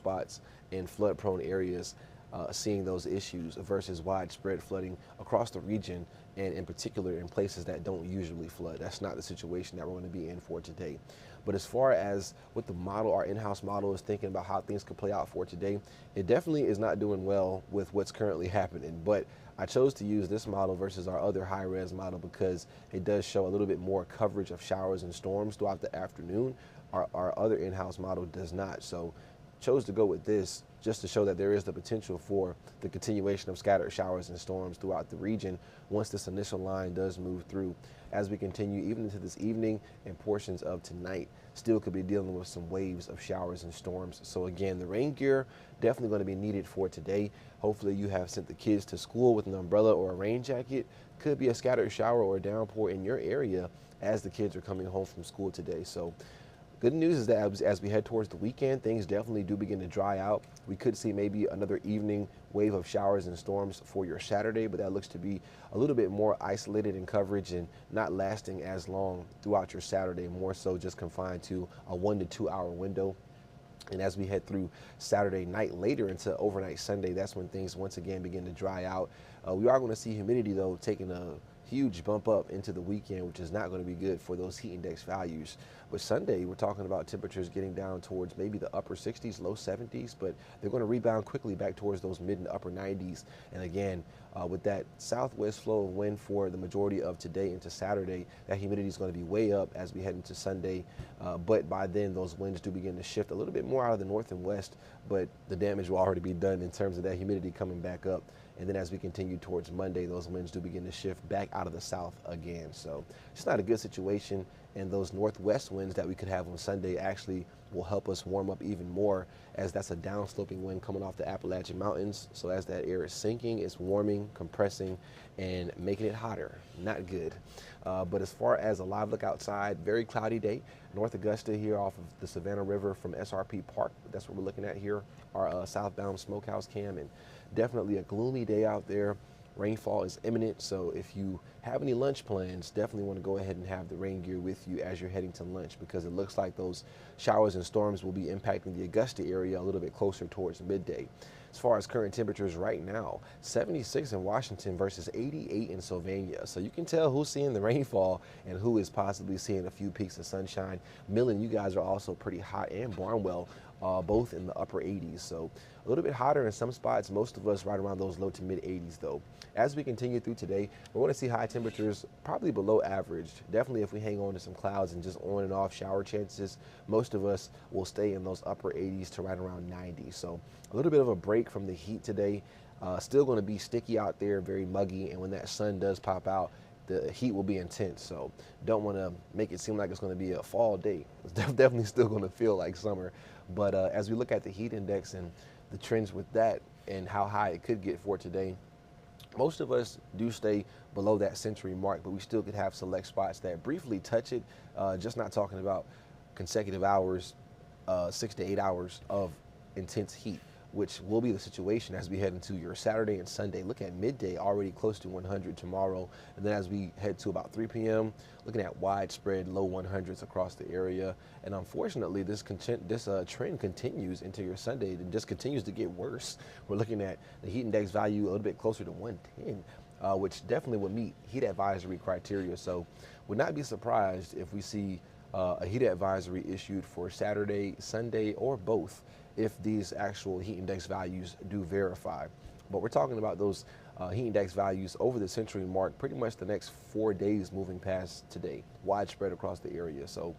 spots in flood-prone areas seeing those issues versus widespread flooding across the region, and in particular in places that don't usually flood. That's not the situation that we're going to be in for today. But as far as what the model, our in-house model, is thinking about how things could play out for today, it definitely is not doing well with what's currently happening. But I chose to use this model versus our other high-res model because it does show a little bit more coverage of showers and storms throughout the afternoon. Our other in-house model does not. So chose to go with this just to show that there is the potential for the continuation of scattered showers and storms throughout the region once this initial line does move through. As we continue even into this evening and portions of tonight, still could be dealing with some waves of showers and storms. So again, the rain gear definitely going to be needed for today. Hopefully you have sent the kids to school with an umbrella or a rain jacket. Could be a scattered shower or a downpour in your area as the kids are coming home from school today. So good news is that as we head towards the weekend, things definitely do begin to dry out. We could see maybe another evening wave of showers and storms for your Saturday, but that looks to be a little bit more isolated in coverage and not lasting as long throughout your Saturday, more so just confined to a 1 to 2 hour window. And as we head through Saturday night later into overnight Sunday, that's when things once again begin to dry out. We are going to see humidity, though, taking a huge bump up into the weekend, which is not going to be good for those heat index values. But Sunday, we're talking about temperatures getting down towards maybe the upper 60s, low 70s, but they're going to rebound quickly back towards those mid and upper 90s. And again, with that southwest flow of wind for the majority of today into Saturday, that humidity is going to be way up as we head into Sunday. But by then, those winds do begin to shift a little bit more out of the north and west, but the damage will already be done in terms of that humidity coming back up. And then as we continue towards Monday, those winds do begin to shift back out of the south again. So it's not a good situation. And those northwest winds that we could have on Sunday actually will help us warm up even more, as that's a downsloping wind coming off the Appalachian Mountains. So as that air is sinking, it's warming, compressing, and making it hotter. Not good. But as far as a live look outside, very cloudy day. North Augusta here off of the Savannah River from SRP Park. That's what we're looking at here, our southbound smokehouse cam. And definitely a gloomy day out there. Rainfall is imminent, so if you have any lunch plans, definitely want to go ahead and have the rain gear with you as you're heading to lunch, because it looks like those showers and storms will be impacting the Augusta area a little bit closer towards midday. As far as current temperatures right now, 76 in Washington versus 88 in Sylvania. So you can tell who's seeing the rainfall and who is possibly seeing a few peaks of sunshine. Millen, you guys are also pretty hot, and Barnwell, both in the upper 80s. So a little bit hotter in some spots, most of us right around those low to mid 80s though. As we continue through today, we're going to see high temperatures probably below average. Definitely if we hang on to some clouds and just on and off shower chances, most of us will stay in those upper 80s to right around 90. So a little bit of a break from the heat today. Still going to be sticky out there, very muggy, and when that sun does pop out, the heat will be intense. So don't want to make it seem like it's going to be a fall day. It's definitely still going to feel like summer. But as we look at the heat index and the trends with that and how high it could get for today, most of us do stay below that century mark, but we still could have select spots that briefly touch it. Just not talking about consecutive hours, 6 to 8 hours of intense heat, which will be the situation as we head into your Saturday and Sunday. Look at midday, already close to 100 tomorrow. And then as we head to about 3 p.m., looking at widespread low 100s across the area. And unfortunately, this trend continues into your Sunday. It just continues to get worse. We're looking at the heat index value a little bit closer to 110, which definitely would meet heat advisory criteria. So would not be surprised if we see a heat advisory issued for Saturday, Sunday, or both, if these actual heat index values do verify. But we're talking about those heat index values over the century mark pretty much the next 4 days moving past today, widespread across the area. So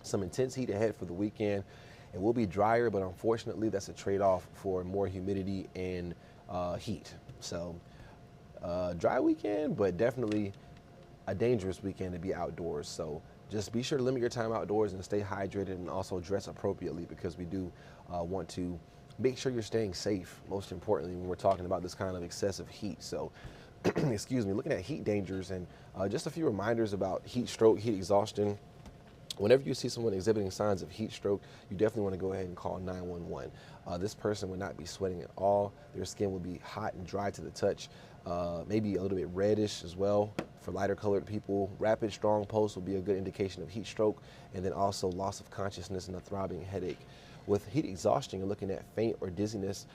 some intense heat ahead for the weekend. It will be drier, but unfortunately that's a trade-off for more humidity and heat. So dry weekend, but definitely a dangerous weekend to be outdoors. So just be sure to limit your time outdoors and stay hydrated, and also dress appropriately, because we do want to make sure you're staying safe, most importantly, when we're talking about this kind of excessive heat. So, excuse me, looking at heat dangers and just a few reminders about heat stroke, heat exhaustion. Whenever you see someone exhibiting signs of heat stroke, you definitely want to go ahead and call 911. This person would not be sweating at all. Their skin will be hot and dry to the touch, maybe a little bit reddish as well. For lighter colored people, rapid strong pulse will be a good indication of heat stroke, and then also loss of consciousness and a throbbing headache. With heat exhaustion, you're looking at faint or dizziness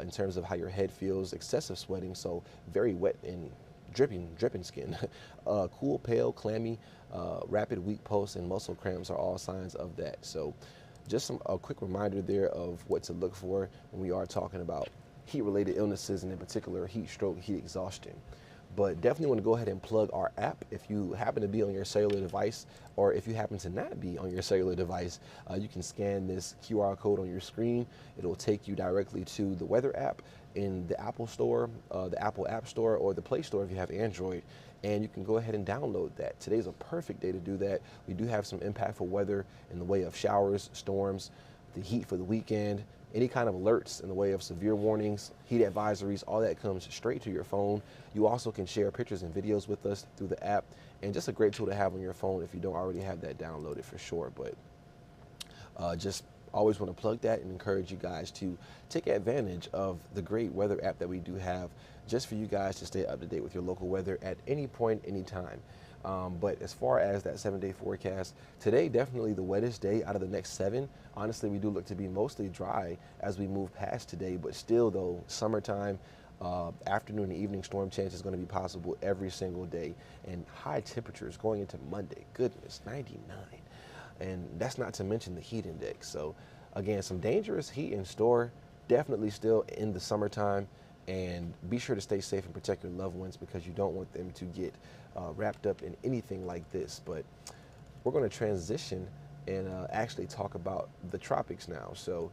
in terms of how your head feels, excessive sweating, so very wet and dripping skin. Cool, pale, clammy, rapid weak pulse, and muscle cramps are all signs of that. So just a quick reminder there of what to look for when we are talking about heat-related illnesses, and in particular heat stroke, heat exhaustion. But definitely want to go ahead and plug our app. If you happen to be on your cellular device, or if you happen to not be on your cellular device, you can scan this QR code on your screen. It'll take you directly to the weather app in the Apple Store, the Apple App Store, or the Play Store if you have Android. And you can go ahead and download that. Today's a perfect day to do that. We do have some impactful weather in the way of showers, storms, the heat for the weekend, any kind of alerts in the way of severe warnings, heat advisories, all that comes straight to your phone. You also can share pictures and videos with us through the app, and just a great tool to have on your phone if you don't already have that downloaded for sure. But just always want to plug that and encourage you guys to take advantage of the great weather app that we do have just for you guys to stay up to date with your local weather at any point, anytime. But as far as that 7-day forecast, today definitely the wettest day out of the next 7. Honestly, we do look to be mostly dry as we move past today, but still though, summertime, afternoon and evening storm chance is going to be possible every single day, and high temperatures going into Monday. Goodness, 99. And that's not to mention the heat index. So again, some dangerous heat in store, definitely still in the summertime. And be sure to stay safe and protect your loved ones, because you don't want them to get wrapped up in anything like this. But we're going to transition and actually talk about the tropics now. So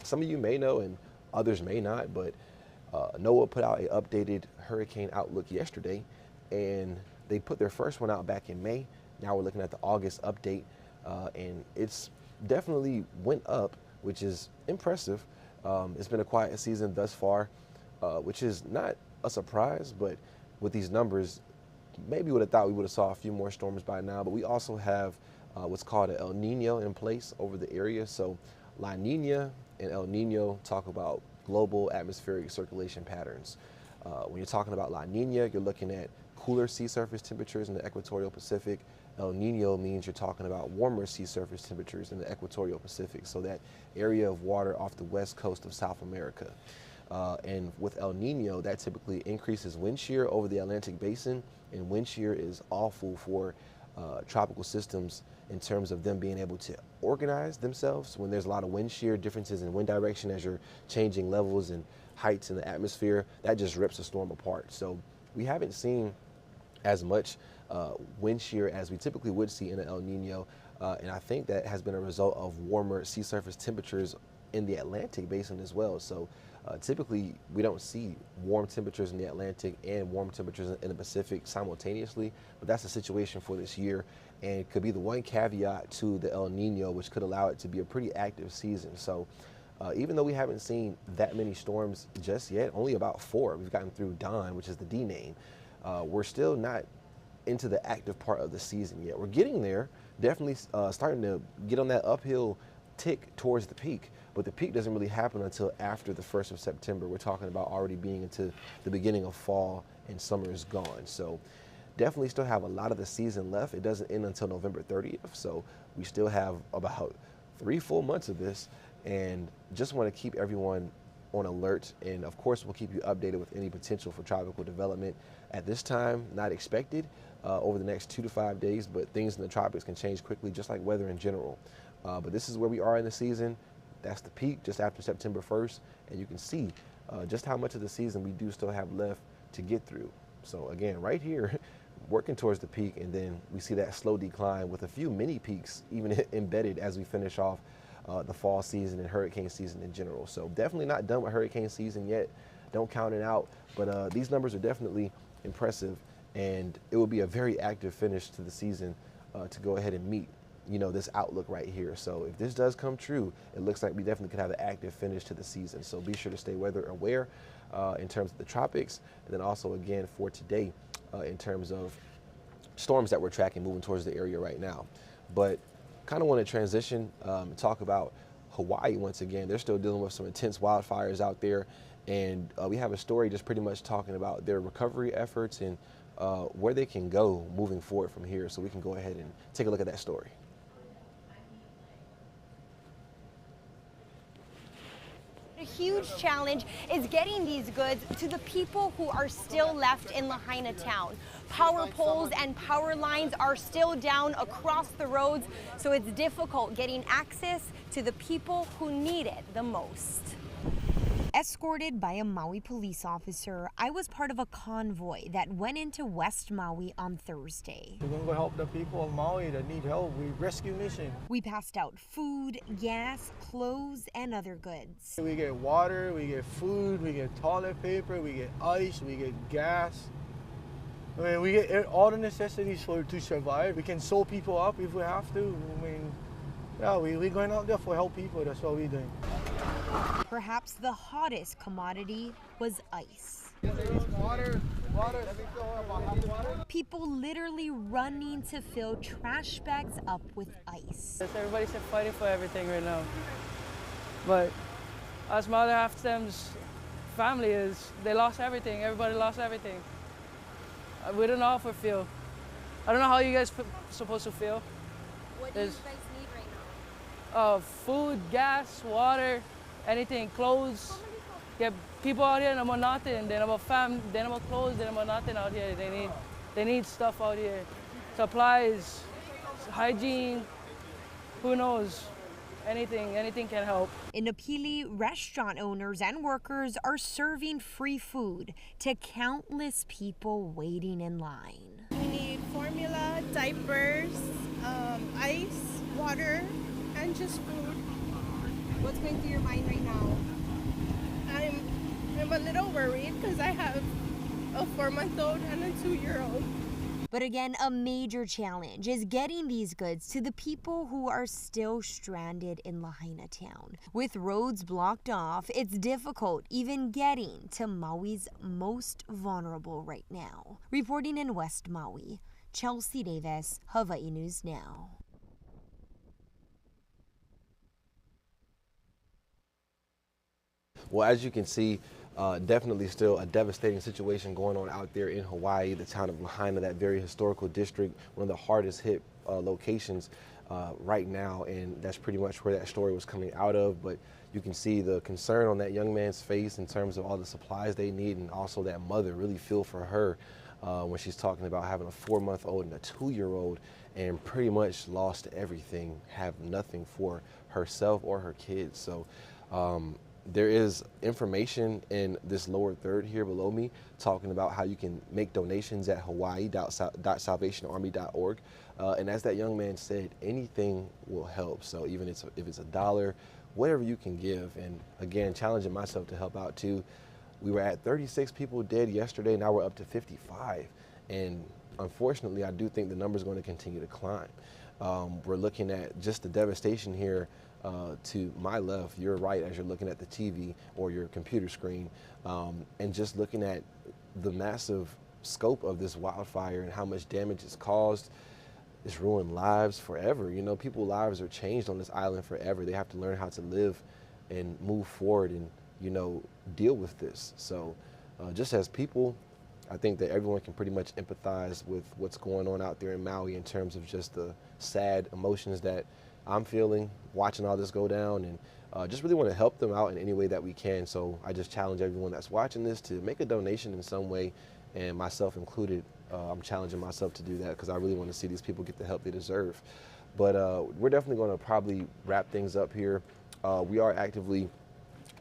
some of you may know and others may not, but NOAA put out an updated hurricane outlook yesterday, and they put their first one out back in May. Now we're looking at the August update, and it's definitely went up, which is impressive. It's been a quiet season thus far, which is not a surprise, but with these numbers, maybe would have thought we would have saw a few more storms by now. But we also have what's called an El Nino in place over the area. So La Nina and El Nino talk about global atmospheric circulation patterns. When you're talking about La Nina, you're looking at cooler sea surface temperatures in the equatorial Pacific. El Nino means you're talking about warmer sea surface temperatures in the equatorial Pacific, so that area of water off the west coast of South America. And with El Nino, that typically increases wind shear over the Atlantic basin, and wind shear is awful for tropical systems in terms of them being able to organize themselves. When there's a lot of wind shear, differences in wind direction as you're changing levels and heights in the atmosphere, that just rips a storm apart. So we haven't seen as much wind shear as we typically would see in an El Nino, and I think that has been a result of warmer sea surface temperatures in the Atlantic basin as well. So typically we don't see warm temperatures in the Atlantic and warm temperatures in the Pacific simultaneously, but that's the situation for this year, and could be the one caveat to the El Nino, which could allow it to be a pretty active season. So even though we haven't seen that many storms just yet, only about 4, we've gotten through Don, which is the D name, we're still not into the active part of the season yet. We're getting there, definitely starting to get on that uphill tick towards the peak, but the peak doesn't really happen until after the 1st of September. We're talking about already being into the beginning of fall and summer is gone. So definitely still have a lot of the season left. It doesn't end until November 30th. So we still have about 3 full months of this, and just want to keep everyone on alert. And of course, we'll keep you updated with any potential for tropical development. At this time, not expected over the next 2 to 5 days, but things in the tropics can change quickly, just like weather in general. But this is where we are in the season. That's the peak just after September 1st, and you can see just how much of the season we do still have left to get through. So again, right here, working towards the peak, and then we see that slow decline with a few mini peaks even embedded as we finish off the fall season and hurricane season in general. So definitely not done with hurricane season yet. Don't count it out, but these numbers are definitely impressive, and it will be a very active finish to the season to go ahead and meet, you know, this outlook right here. So if this does come true, it looks like we definitely could have an active finish to the season. So be sure to stay weather aware in terms of the tropics, and then also again for today in terms of storms that we're tracking moving towards the area right now. But kind of want to transition and talk about Hawaii once again. They're still dealing with some intense wildfires out there, and we have a story just pretty much talking about their recovery efforts and where they can go moving forward from here. So we can go ahead and take a look at that story. huge challenge is getting these goods to the people who are still left in Lahaina town. Power poles and power lines are still down across the roads, so it's difficult getting access to the people who need it the most. Escorted by a Maui police officer, I was part of a convoy that went into West Maui on Thursday. We're going to go help the people of Maui that need help. We rescue mission. We passed out food, gas, clothes, and other goods. We get water, we get food, we get toilet paper, we get ice, we get gas. I mean, we get all the necessities to survive. We can sew people up if we have to. I mean, yeah, we're going out there for help people. That's what we're doing. Perhaps the hottest commodity was ice. Water. People literally running to fill trash bags up with ice. Everybody's fighting for everything right now. But as my other half them's family is, they lost everything. Everybody lost everything. We don't know how we feel. I don't know how you guys supposed to feel. What do you guys need right now? Food, gas, water, anything, clothes. Yeah, people out here, no nothing. They no fam, they no clothes, they no nothing out here. They need stuff out here. Supplies, hygiene, who knows? Anything can help. In Napili, restaurant owners and workers are serving free food to countless people waiting in line. We need formula, diapers, ice, water, and just food. What's going through your mind right now? I'm a little worried because I have a 4-month-old and a 2-year-old. But again, a major challenge is getting these goods to the people who are still stranded in Lahaina town. With roads blocked off, it's difficult even getting to Maui's most vulnerable right now. Reporting in West Maui, Chelsea Davis, Hawaii News Now. Well, as you can see, definitely still a devastating situation going on out there in Hawaii, the town of Lahaina, that very historical district, one of the hardest hit locations right now, and that's pretty much where that story was coming out of. But you can see the concern on that young man's face in terms of all the supplies they need, and also that mother, really feel for her when she's talking about having a 4-month-old and a 2-year-old and pretty much lost everything, have nothing for herself or her kids. So there is information in this lower third here below me talking about how you can make donations at hawaii.salvationarmy.org. And as that young man said, anything will help. So even if it's $1, whatever you can give. And again, challenging myself to help out too. We were at 36 people dead yesterday. Now we're up to 55. And unfortunately, I do think the number is going to continue to climb. We're looking at just the devastation here. To my left, you're right as you're looking at the TV or your computer screen, and just looking at the massive scope of this wildfire and how much damage it's caused. It's ruined lives forever. You know, people's lives are changed on this island forever. They have to learn how to live and move forward and, you know, deal with this. So just as people, I think that everyone can pretty much empathize with what's going on out there in Maui in terms of just the sad emotions that I'm feeling watching all this go down, and just really want to help them out in any way that we can. So I just challenge everyone that's watching this to make a donation in some way, and myself included. I'm challenging myself to do that because I really want to see these people get the help they deserve. But we're definitely going to probably wrap things up here. We are actively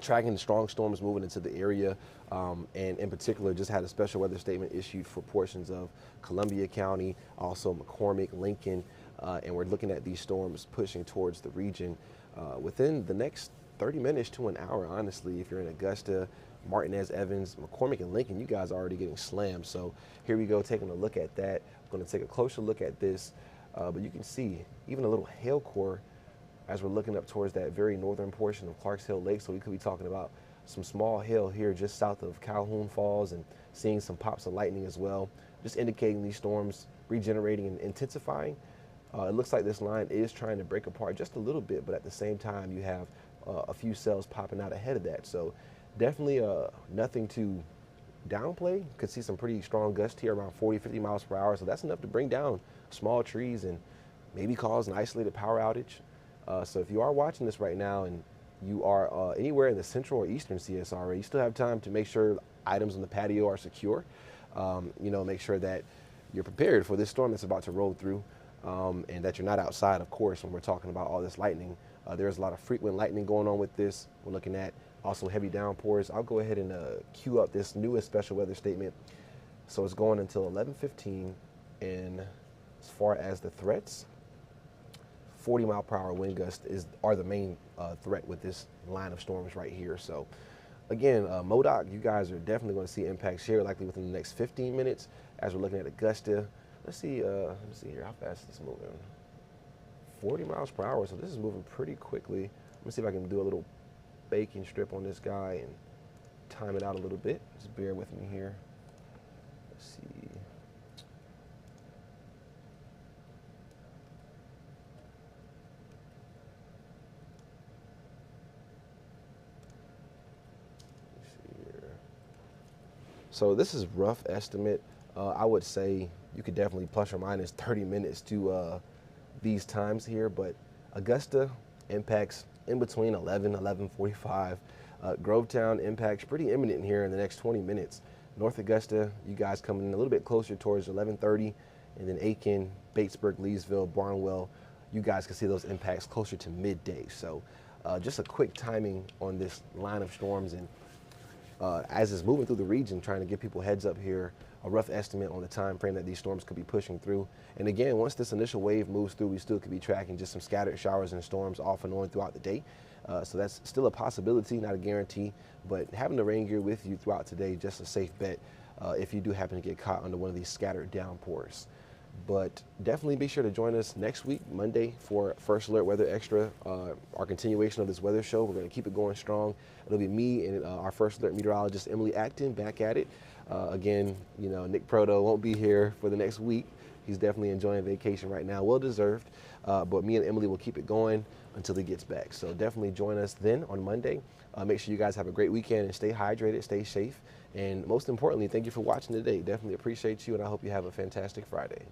tracking the strong storms moving into the area, and in particular just had a special weather statement issued for portions of Columbia County, also McCormick, Lincoln, and we're looking at these storms pushing towards the region within the next 30 minutes to an hour, honestly. If you're in Augusta, Martinez, Evans, McCormick, and Lincoln, you guys are already getting slammed. So here we go, taking a look at that. We're going to take a closer look at this, but you can see even a little hail core as we're looking up towards that very northern portion of Clarks Hill Lake. So we could be talking about some small hail here just south of Calhoun Falls, and seeing some pops of lightning as well, just indicating these storms regenerating and intensifying. It looks like this line is trying to break apart just a little bit, but at the same time, you have a few cells popping out ahead of that. So definitely nothing to downplay. Could see some pretty strong gusts here, around 40, 50 miles per hour. So that's enough to bring down small trees and maybe cause an isolated power outage. So if you are watching this right now and you are anywhere in the central or eastern CSRA, you still have time to make sure items on the patio are secure. You know, make sure that you're prepared for this storm that's about to roll through, and that you're not outside, of course, when we're talking about all this lightning. There's a lot of frequent lightning going on with this. We're looking at also heavy downpours. I'll go ahead and queue up this newest special weather statement. So it's going until 11:15, and as far as the threats, 40-mile-per-hour wind gusts are the main threat with this line of storms right here. So again, MODOC, you guys are definitely going to see impacts here likely within the next 15 minutes as we're looking at Augusta. Let's see here, how fast is this moving? 40 miles per hour, so this is moving pretty quickly. Let me see if I can do a little baking strip on this guy and time it out a little bit. Just bear with me here. Let's see. So this is rough estimate. I would say you could definitely plus or minus 30 minutes to these times here, but Augusta impacts in between 11:45. Grovetown impacts pretty imminent here in the next 20 minutes. North Augusta, you guys coming in a little bit closer towards 11:30, and then Aiken, Batesburg, Leesville, Barnwell, you guys can see those impacts closer to midday. So just a quick timing on this line of storms, and as it's moving through the region, trying to give people heads up here, a rough estimate on the time frame that these storms could be pushing through. And again, once this initial wave moves through, we still could be tracking just some scattered showers and storms off and on throughout the day. So that's still a possibility, not a guarantee, but having the rain gear with you throughout today, just a safe bet if you do happen to get caught under one of these scattered downpours. But definitely be sure to join us next week, Monday, for First Alert Weather Extra, our continuation of this weather show. We're going to keep it going strong. It'll be me and our First Alert meteorologist, Emily Acton, back at it. Again, you know, Nick Proto won't be here for the next week. He's definitely enjoying vacation right now, well deserved. But me and Emily will keep it going until he gets back. So definitely join us then on Monday. Make sure you guys have a great weekend and stay hydrated, stay safe. And most importantly, thank you for watching today. Definitely appreciate you, and I hope you have a fantastic Friday.